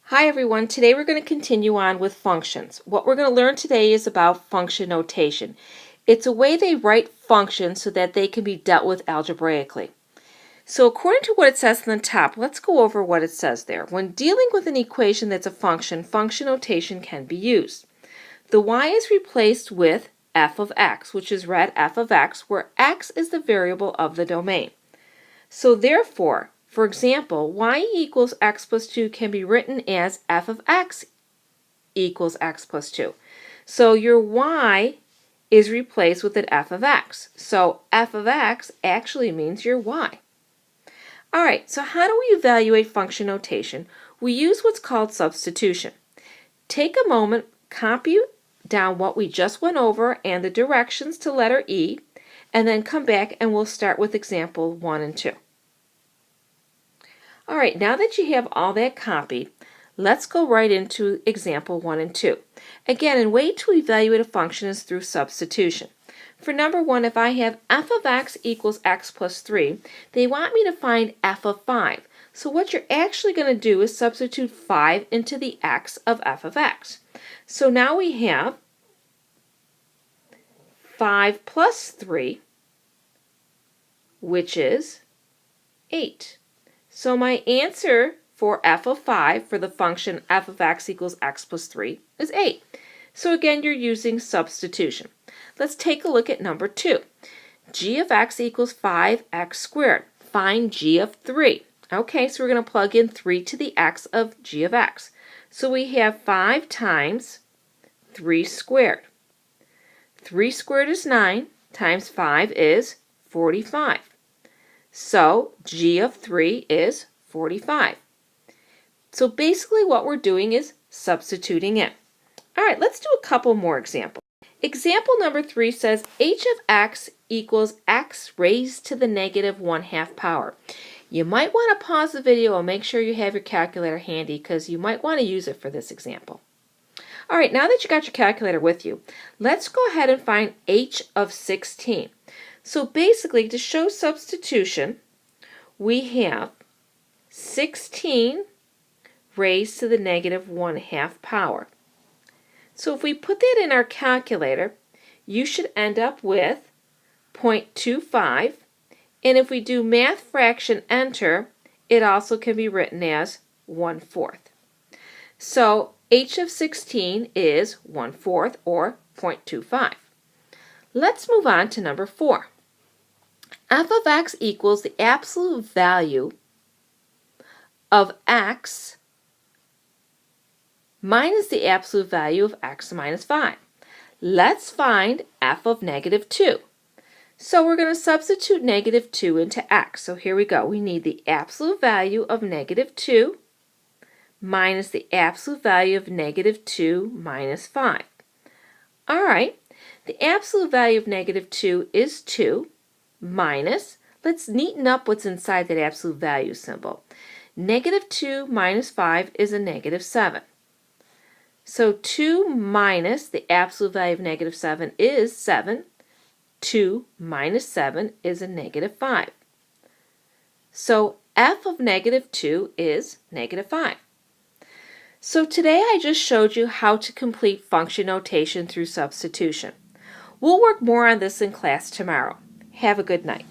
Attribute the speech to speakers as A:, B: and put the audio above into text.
A: Hi everyone, today we're going to continue on with functions. What we're going to learn today is about function notation. It's a way they write functions so that they can be dealt with algebraically. So according to what it says on the top, let's go over what it says there. When dealing with an equation that's a function, function notation can be used. The y is replaced with f of x, which is read f of x, where x is the variable of the domain. So therefore, for example, y equals x plus 2 can be written as f of x equals x plus 2. So your y is replaced with an f of x. So f of x actually means your y. All right, so how do we evaluate function notation? We use what's called substitution. Take a moment, copy down what we just went over and the directions to letter E, and then come back and we'll start with example 1 and 2. All right, now that you have all that copied, let's go right into example 1 and 2. Again, a way to evaluate a function is through substitution. For number 1, if I have f of x equals x plus 3, they want me to find f of 5. So what you're actually going to do is substitute 5 into the x of f of x. So now we have 5 plus 3, which is 8. So my answer for f of 5 for the function f of x equals x plus 3 is 8. So again, you're using substitution. Let's take a look at number 2. G of x equals 5x squared. Find g of 3. Okay, so we're going to plug in 3 to the x of g of x. So we have 5 times 3 squared. 3 squared is 9 times 5 is 45. So g of 3 is 45. So basically what we're doing is substituting in. All right, let's do a couple more examples. Example number 3 says h of x equals x raised to the negative 1/2 power. You might want to pause the video and make sure you have your calculator handy because you might want to use it for this example. All right, now that you got your calculator with you, let's go ahead and find h of 16. So basically, to show substitution, we have 16 raised to the negative 1/2 power. So if we put that in our calculator, you should end up with 0.25. And if we do math fraction enter, it also can be written as 1/4. So h of 16 is 1/4 or 0.25. Let's move on to number 4. F of x equals the absolute value of x minus the absolute value of x minus 5. Let's find f of negative 2. So we're going to substitute negative 2 into x. So here we go. We need the absolute value of negative 2 minus the absolute value of negative 2 minus 5. All right, the absolute value of negative 2 is 2 minus, let's neaten up what's inside that absolute value symbol. Negative 2 minus 5 is a negative 7. So 2 minus the absolute value of negative 7 is 7. 2 minus 7 is a negative 5. So f of negative 2 is negative 5. So today I just showed you how to complete function notation through substitution. We'll work more on this in class tomorrow. Have a good night.